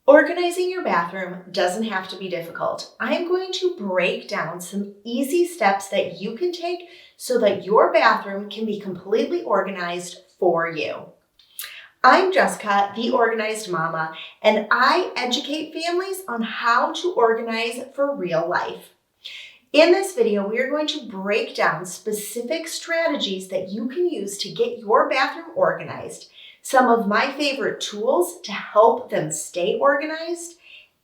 Organizing your bathroom doesn't have to be difficult. I'm going to break down some easy steps that you can take so that your bathroom can be completely organized for you. I'm Jessica, the Organized Mama, and I educate families on how to organize for real life. In this video, we are going to break down specific strategies that you can use to get your bathroom organized, some of my favorite tools to help them stay organized,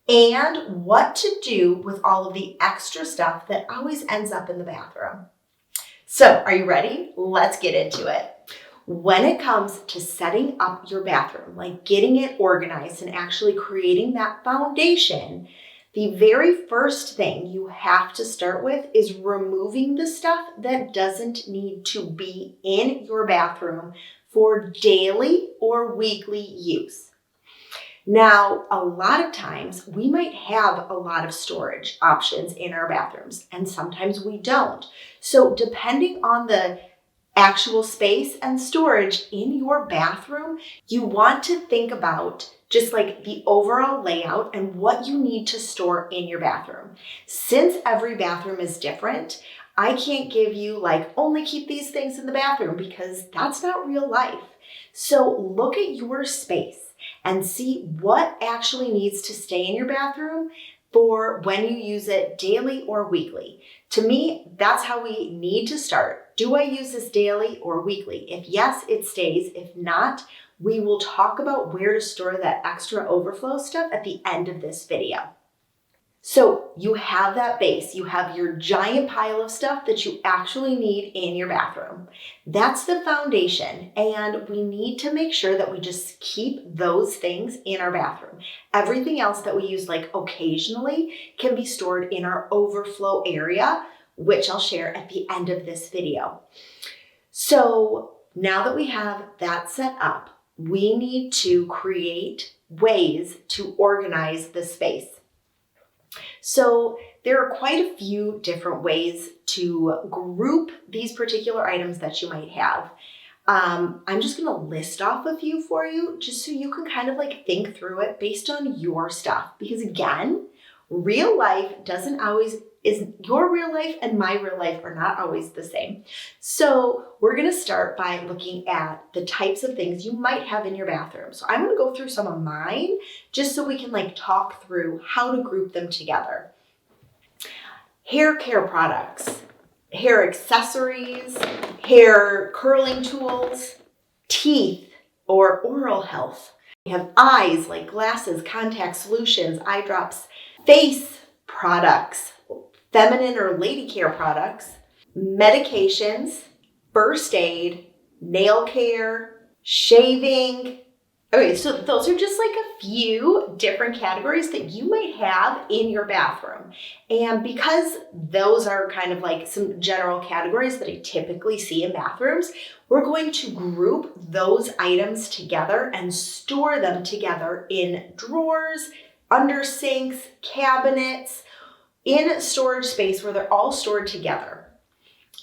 and what to do with all of the extra stuff that always ends up in the bathroom. So, are you ready? Let's get into it. When it comes to setting up your bathroom, like getting it organized and actually creating that foundation, the very first thing you have to start with is removing the stuff that doesn't need to be in your bathroom for daily or weekly use. Now, a lot of times we might have a lot of storage options in our bathrooms, and sometimes we don't. So depending on the actual space and storage in your bathroom, you want to think about just like the overall layout and what you need to store in your bathroom. Since every bathroom is different, I can't give you like only keep these things in the bathroom because that's not real life. So look at your space and see what actually needs to stay in your bathroom for when you use it daily or weekly. To me, that's how we need to start. Do I use this daily or weekly? If yes, it stays. If not, we will talk about where to store that extra overflow stuff at the end of this video. So you have that base, you have your giant pile of stuff that you actually need in your bathroom. That's the foundation, and we need to make sure that we just keep those things in our bathroom. Everything else that we use like occasionally can be stored in our overflow area, which I'll share at the end of this video. So now that we have that set up, we need to create ways to organize the space. So there are quite a few different ways to group these particular items that you might have. I'm just going to list off a few for you just so you can kind of like think through it based on your stuff. Because again, real life your real life and my real life are not always the same. So we're going to start by looking at the types of things you might have in your bathroom. So I'm going to go through some of mine just so we can like talk through how to group them together. Hair care products, hair accessories, hair curling tools, teeth or oral health. We have eyes like glasses, contact solutions, eye drops, face products, feminine or lady care products, medications, first aid, nail care, shaving. Okay, so those are just like a few different categories that you might have in your bathroom. And because those are kind of like some general categories that I typically see in bathrooms, we're going to group those items together and store them together in drawers, under sinks, cabinets, in storage space where they're all stored together.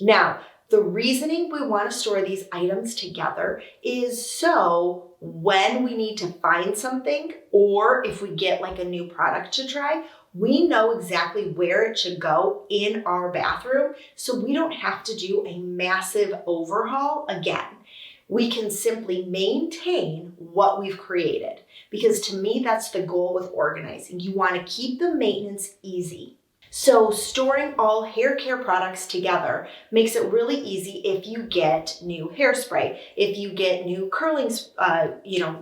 Now, the reasoning we want to store these items together is so when we need to find something or if we get like a new product to try, we know exactly where it should go in our bathroom so we don't have to do a massive overhaul again. We can simply maintain what we've created because to me, that's the goal with organizing. You want to keep the maintenance easy. So storing all hair care products together makes it really easy if you get new hairspray, if you get new curling,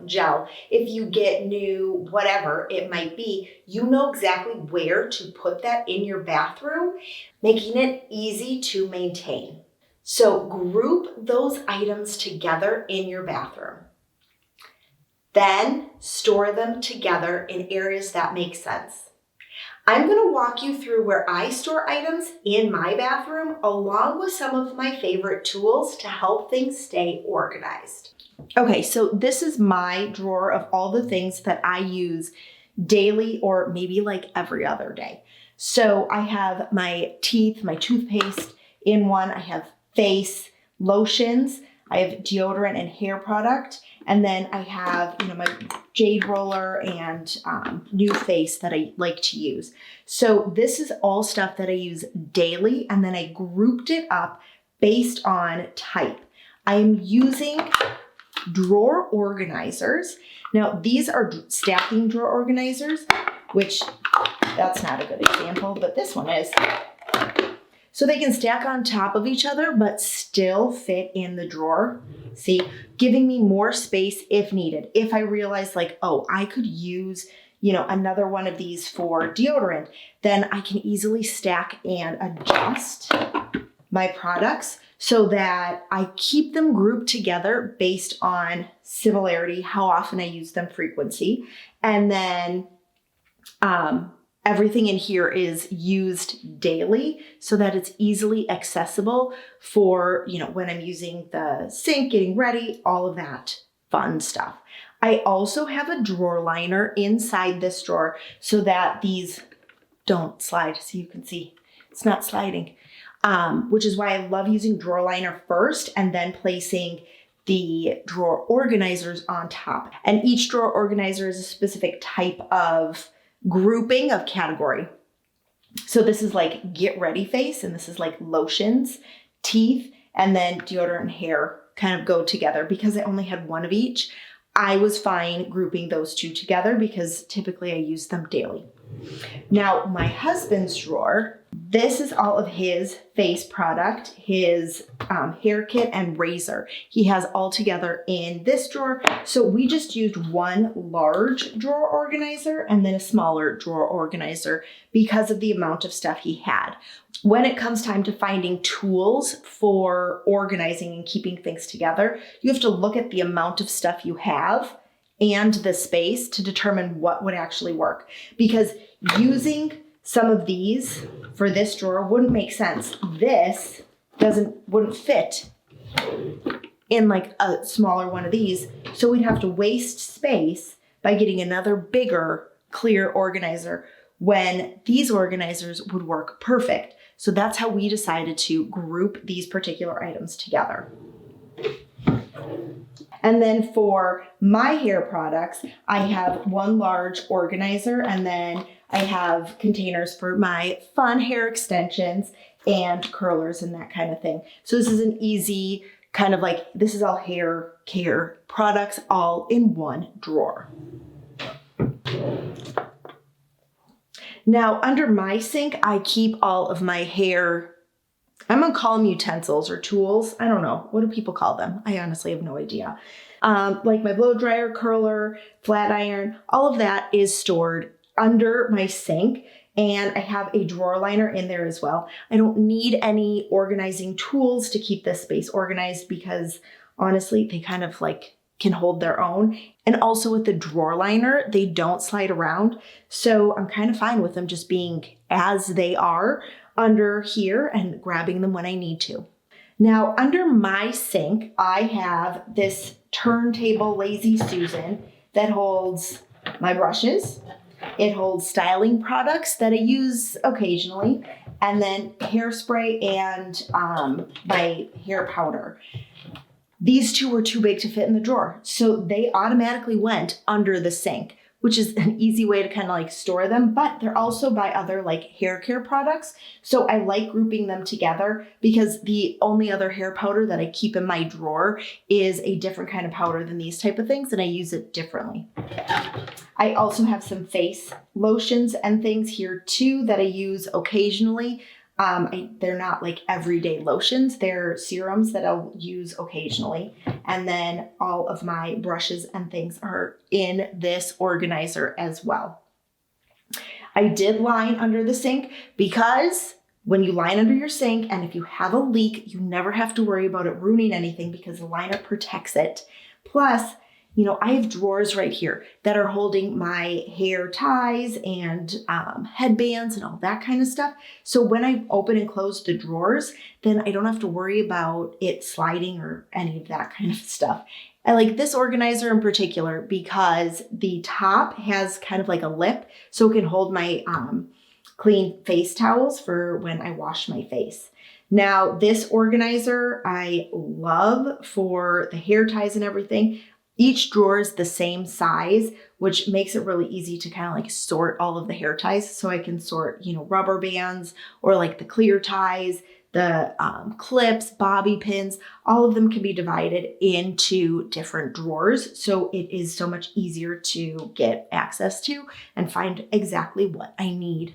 gel, if you get new whatever it might be, you know exactly where to put that in your bathroom, making it easy to maintain. So group those items together in your bathroom. Then store them together in areas that make sense. I'm going to walk you through where I store items in my bathroom along with some of my favorite tools to help things stay organized. Okay, so this is my drawer of all the things that I use daily or maybe like every other day. So I have my teeth, my toothpaste in one. I have face, lotions. I have deodorant and hair product. And then I have, my jade roller and new face that I like to use. So this is all stuff that I use daily. And then I grouped it up based on type. I am using drawer organizers. Now, these are stacking drawer organizers, which that's not a good example, but this one is. So they can stack on top of each other, but still fit in the drawer. See, giving me more space if needed. If I realize like, oh, I could use, another one of these for deodorant, then I can easily stack and adjust my products so that I keep them grouped together based on similarity, how often I use them, frequency. And then, everything in here is used daily so that it's easily accessible for, when I'm using the sink, getting ready, all of that fun stuff. I also have a drawer liner inside this drawer so that these don't slide. So you can see it's not sliding, which is why I love using drawer liner first and then placing the drawer organizers on top. And each drawer organizer is a specific type of grouping of category. So this is like get ready face, and this is like lotions, teeth, and then deodorant and hair kind of go together. Because I only had one of each, I was fine grouping those two together because typically I use them daily. Now, my husband's drawer, this is all of his face product, his hair kit and razor. He has all together in this drawer. So we just used one large drawer organizer and then a smaller drawer organizer because of the amount of stuff he had. When it comes time to finding tools for organizing and keeping things together, you have to look at the amount of stuff you have and the space to determine what would actually work. Because using some of these for this drawer wouldn't make sense. This wouldn't fit in like a smaller one of these. So we'd have to waste space by getting another bigger, clear organizer when these organizers would work perfect. So that's how we decided to group these particular items together. And then for my hair products, I have one large organizer, and then I have containers for my fun hair extensions and curlers and that kind of thing. So this is an easy kind of like, this is all hair care products all in one drawer. Now, under my sink, I keep all of my hair, I'm gonna call them utensils or tools. I don't know. What do people call them? I honestly have no idea. Like my blow dryer, curler, flat iron, all of that is stored under my sink. And I have a drawer liner in there as well. I don't need any organizing tools to keep this space organized because honestly, they kind of like can hold their own. And also with the drawer liner, they don't slide around. So I'm kind of fine with them just being as they are under here and grabbing them when I need to. Now, under my sink, I have this turntable Lazy Susan that holds my brushes. It holds styling products that I use occasionally, and then hairspray and my hair powder. These two were too big to fit in the drawer, so they automatically went under the sink, which is an easy way to kind of like store them, but they're also by other like hair care products. So I like grouping them together because the only other hair powder that I keep in my drawer is a different kind of powder than these type of things, and I use it differently. I also have some face lotions and things here too that I use occasionally. They're not like everyday lotions. They're serums that I'll use occasionally. And then all of my brushes and things are in this organizer as well. I did line under the sink because when you line under your sink and if you have a leak, you never have to worry about it ruining anything because the liner protects it. Plus, I have drawers right here that are holding my hair ties and headbands and all that kind of stuff. So when I open and close the drawers, then I don't have to worry about it sliding or any of that kind of stuff. I like this organizer in particular because the top has kind of like a lip so it can hold my clean face towels for when I wash my face. Now, this organizer I love for the hair ties and everything. Each drawer is the same size, which makes it really easy to kind of like sort all of the hair ties. So I can sort, rubber bands or like the clear ties, the clips, bobby pins, all of them can be divided into different drawers. So it is so much easier to get access to and find exactly what I need.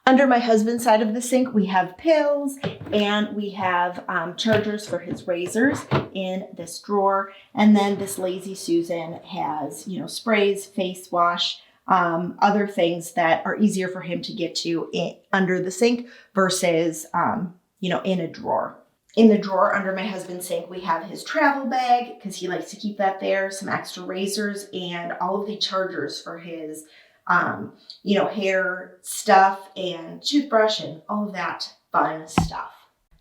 Under my husband's side of the sink, we have pills and we have chargers for his razors in this drawer. And then this Lazy Susan has, sprays, face wash, other things that are easier for him to get to under the sink versus, in a drawer. In the drawer under my husband's sink, we have his travel bag because he likes to keep that there, some extra razors, and all of the chargers for his hair stuff and toothbrush and all of that fun stuff.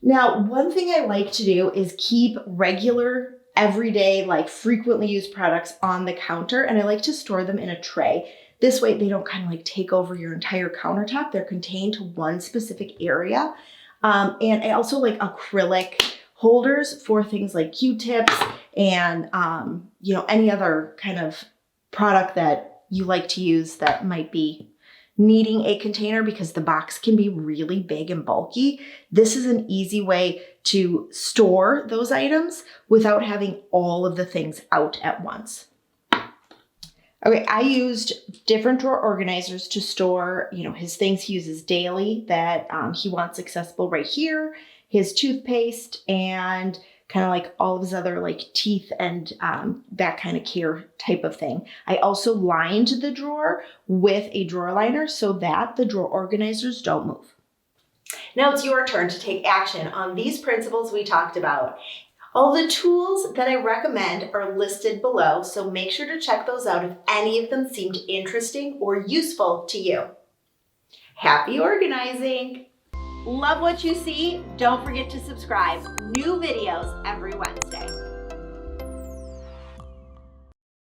Now, one thing I like to do is keep regular, everyday, frequently used products on the counter, and I like to store them in a tray. This way they don't kind of take over your entire countertop. They're contained to one specific area. And I also like acrylic holders for things like Q-tips and, any other kind of product that you like to use that might be needing a container because the box can be really big and bulky. This is an easy way to store those items without having all of the things out at once. Okay, I used different drawer organizers to store, his things he uses daily that he wants accessible right here, his toothpaste, and kind of all of his other teeth and that kind of care type of thing. I also lined the drawer with a drawer liner so that the drawer organizers don't move. Now it's your turn to take action on these principles we talked about. All the tools that I recommend are listed below, so make sure to check those out if any of them seemed interesting or useful to you. Happy organizing! Love what you see? Don't forget to subscribe. New videos every Wednesday.